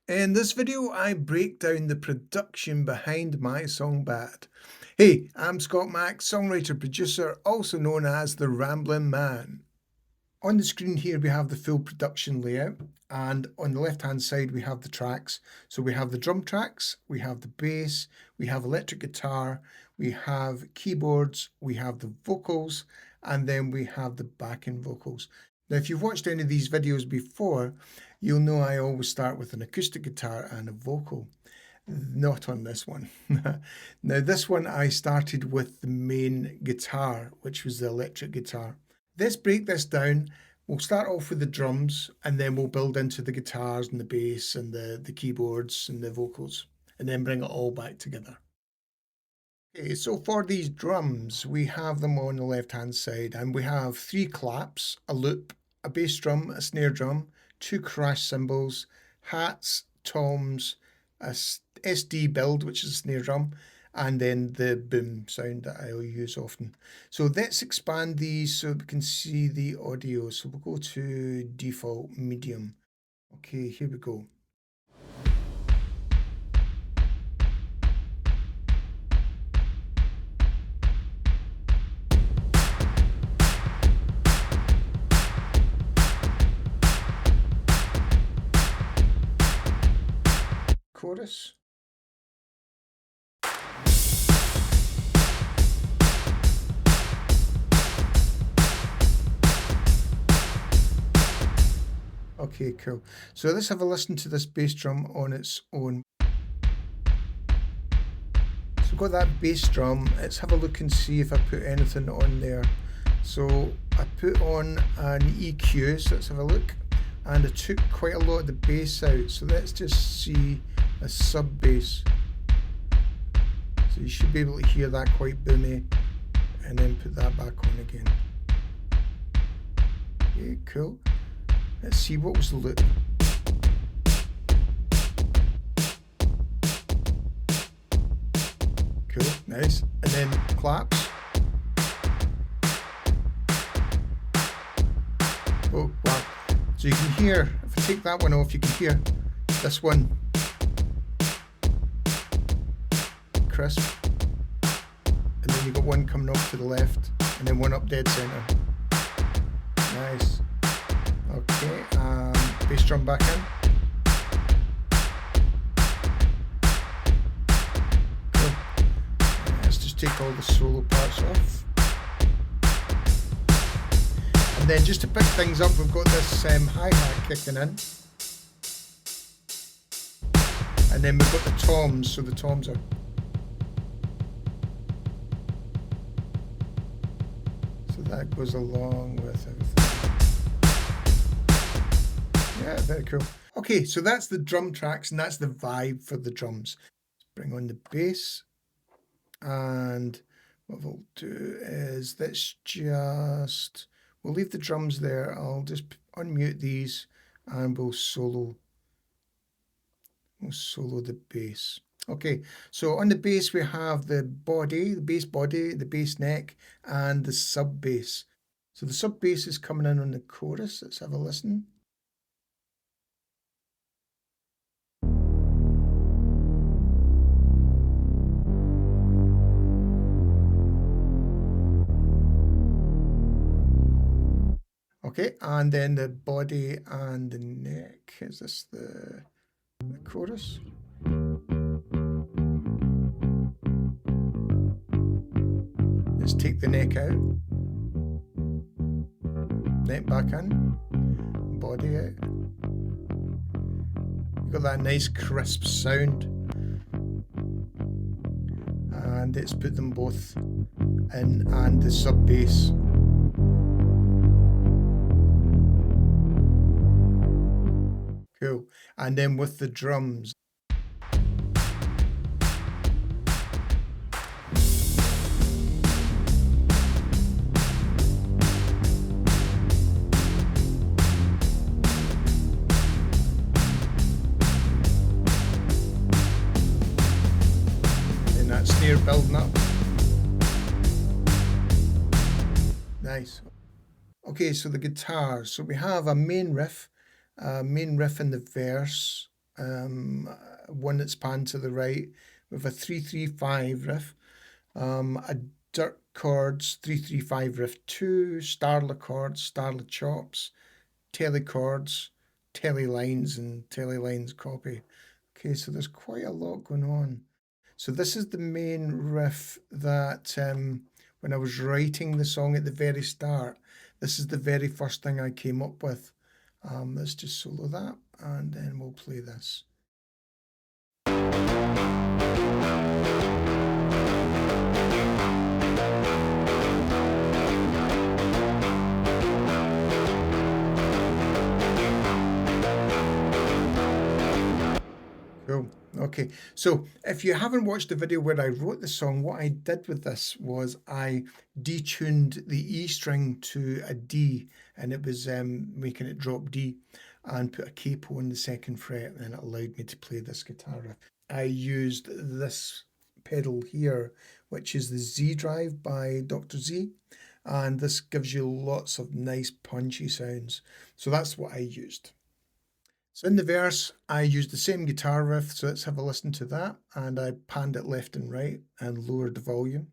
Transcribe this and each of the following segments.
In this video, I break down the production behind my song Bad. Hey, I'm Scott Mack, songwriter producer, also known as the Ramblin' Man. On the screen here, we have the full production layout, and on the left-hand side, we have the tracks. So we have the drum tracks, we have the bass, we have electric guitar, we have keyboards, we have the vocals, and then we have the backing vocals. Now, if you've watched any of these videos before, you'll know I always start with an acoustic guitar and a vocal. Not on this one. Now, this one I started with the main guitar, which was the electric guitar. Let's break this down. We'll start off with the drums, and then we'll build into the guitars and the bass and the keyboards and the vocals, and then bring it all back together. Okay, so for these drums, we have them on the left-hand side, and we have 3 claps, a loop, a bass drum, a snare drum, 2 crash cymbals, hats, toms, a SD build, which is a snare drum, and then the boom sound that I'll use often. So let's expand these so we can see the audio. So we'll go to default medium. Okay, here we go. Chorus. Okay, cool. So let's have a listen to this bass drum on its own. So we've got that bass drum. Let's have a look and see if I put anything on there. So I put on an EQ, so let's have a look. And I took quite a lot of the bass out. So let's just see a sub bass. So you should be able to hear that quite boomy, and then put that back on again. Okay, cool. Let's see, what was the loop? Cool, nice. And then claps. Oh, wow. So you can hear, if I take that one off, you can hear this one. Crisp. And then you've got one coming off to the left, and then one up dead center. Nice. Okay, bass drum back in. Cool. Let's just take all the solo parts off. And then just to pick things up, we've got this hi-hat kicking in. And then we've got the toms, so the toms are... So that goes along with everything. Yeah, very cool. Okay, so that's the drum tracks, and that's the vibe for the drums. Bring on the bass, and what we'll do is we'll leave the drums there. I'll just unmute these, and we'll solo the bass. Okay, so on the bass we have the body, the bass neck, and the sub bass. So the sub bass is coming in on the chorus. Let's have a listen. Okay, and then the body and the neck. Is this the chorus? Let's take the neck out. Neck back in. Body out. You've got that nice crisp sound. And let's put them both in, and the sub bass. Cool. And then with the drums. And that snare building up. Nice. Okay, so the guitars. So we have a main riff in the verse, one that's panned to the right with a 335 riff, a dirt chords 335 riff 2, Starla chords, Starla chops, telly chords, telly lines, and telly lines copy. Okay, so there's quite a lot going on. So this is the main riff that when I was writing the song at the very start, this is the very first thing I came up with. Let's just solo that and then we'll play this. Cool. Okay, so if you haven't watched the video where I wrote the song, what I did with this was I detuned the E string to a D, and it was making it drop D, and put a capo on the second fret, and it allowed me to play this guitar riff. I used this pedal here, which is the Z Drive by Dr. Z, and this gives you lots of nice punchy sounds. So that's what I used. So in the verse, I used the same guitar riff, so let's have a listen to that. And I panned it left and right and lowered the volume.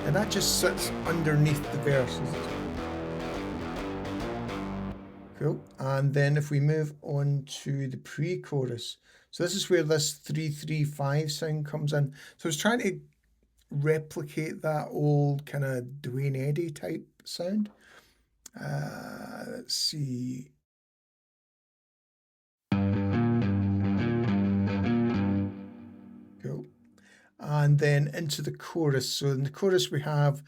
And that just sits underneath the verse. Cool. And then if we move on to the pre-chorus, so this is where this 3-3-5 sound comes in. So I was trying to replicate that old kind of Dwayne Eddy type sound. Let's see. Cool. And then into the chorus. So in the chorus we have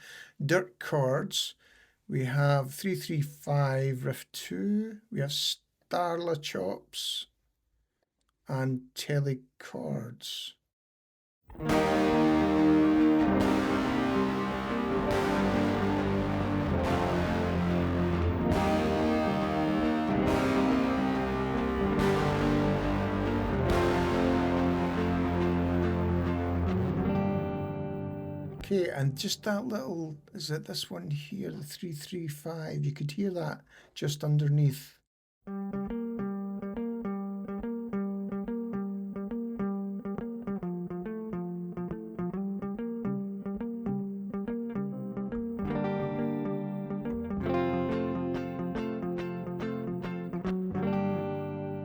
dirt chords, we have 3-3-5 riff 2, we have Starla chops and telly chords. Okay, and just that little, is it this one here, the 3-3-5, you could hear that just underneath.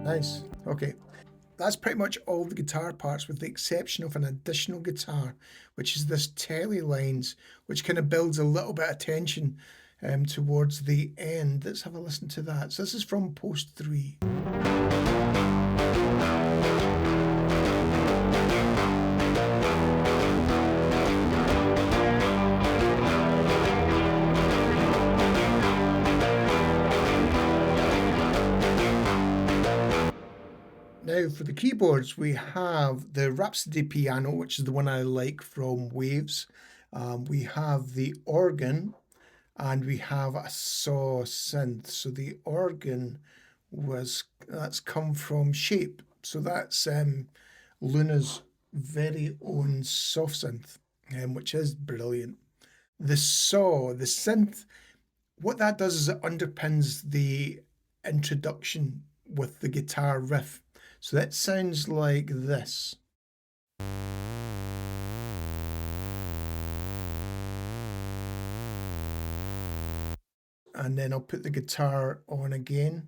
Nice, okay. That's pretty much all the guitar parts with the exception of an additional guitar, which is this telly lines, which kind of builds a little bit of tension towards the end. Let's have a listen to that. So this is from post 3. Now for the keyboards, we have the Rhapsody piano, which is the one I like from Waves. We have the organ, and we have a saw synth. So the organ that's come from Shape. So that's Luna's very own soft synth, which is brilliant. The saw, the synth, what that does is it underpins the introduction with the guitar riff. So that sounds like this. And then I'll put the guitar on again.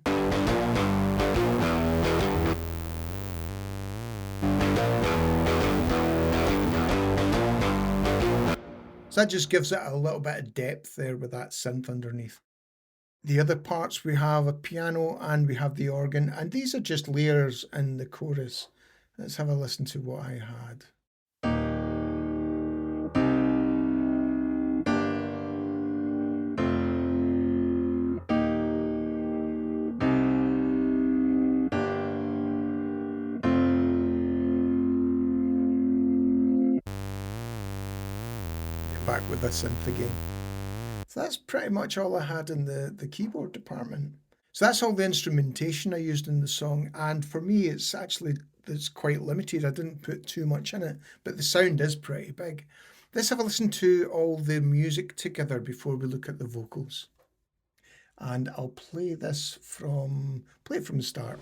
So that just gives it a little bit of depth there with that synth underneath. The other parts, we have a piano and we have the organ, and these are just layers in the chorus. Let's have a listen to what I had. Back with the synth again. So that's pretty much all I had in the keyboard department. So that's all the instrumentation I used in the song, and for me it's quite limited. I didn't put too much in it, but the sound is pretty big. Let's have a listen to all the music together before we look at the vocals. and I'll play it from the start.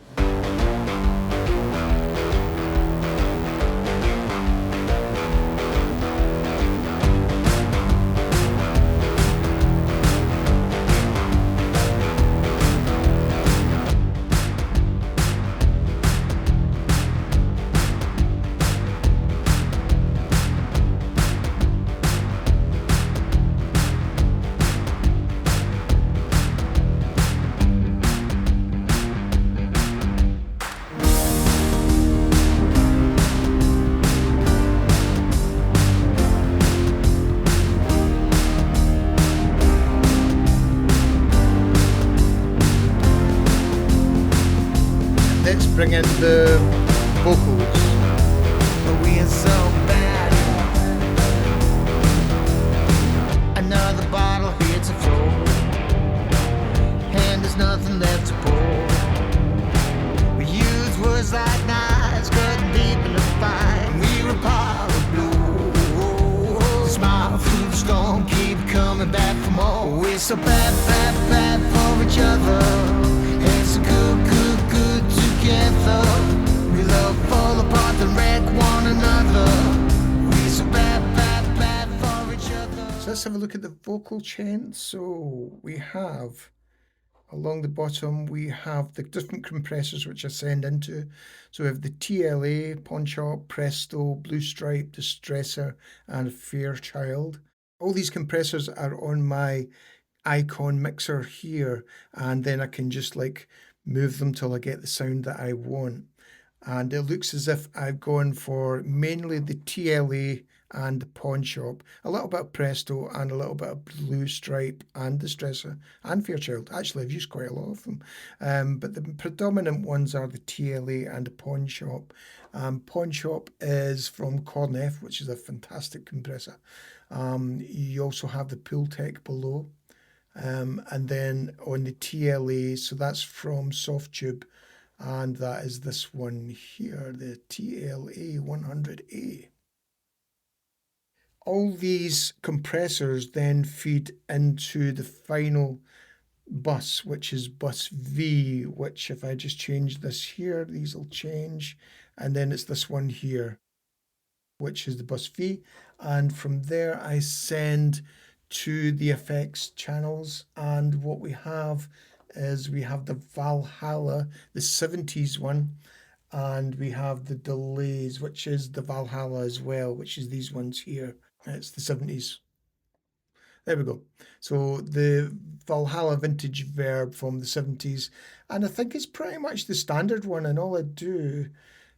Let's bring in the vocals. We are so bad. Another bottle here to flow, and there's nothing left to pour. We use words like knives, cutting deep in the fight. We were part of blue. Smile through the storm, keep coming back for more. We're so bad, bad, bad for each other. It's so good, good, good together. We love fall apart and wreck one another. We're so bad, bad, bad for each other. So let's have a look at the vocal chain. So we have, along the bottom, we have the different compressors which I send into. So we have the TLA, Pawn Shop, Presto, Blue Stripe, Distressor, and Fairchild. All these compressors are on my icon mixer here, and then I can just like move them till I get the sound that I want. And it looks as if I've gone for mainly the TLA and the Pawn Shop, a little bit of Presto and a little bit of Blue Stripe and Distressor and Fairchild. Actually, I've used quite a lot of them, but the predominant ones are the TLA and the Pawn Shop. Pawn Shop is from Cornef, which is a fantastic compressor. You also have the Pultec below. And then on the TLA, so that's from Softtube, and that is this one here, the TLA 100A. All these compressors then feed into the final bus, which is bus V, which if I just change this here, these will change, and then it's this one here, which is the bus V, and from there I send to the effects channels, and what we have is we have the Valhalla, the 70s one, and we have the delays, which is the Valhalla as well, which is these ones here. It's the 70s. There we go. So the Valhalla vintage verb from the 70s, and I think it's pretty much the standard one, and all I do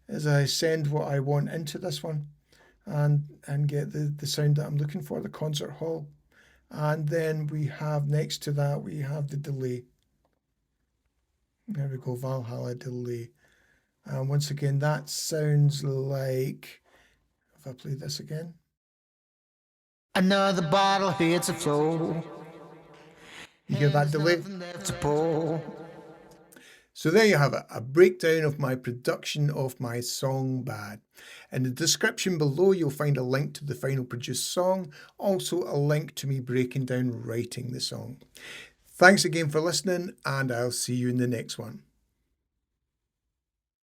is I send what I want into this one and get the sound that I'm looking for, the concert hall. And then we have next to that, we have the delay. There we go, Valhalla delay. And once again, that sounds like, if I play this again. Another bottle here to flow. You hear that delay? So there you have it, a breakdown of my production of my song Bad. In the description below, you'll find a link to the final produced song, also a link to me breaking down writing the song. Thanks again for listening, and I'll see you in the next one.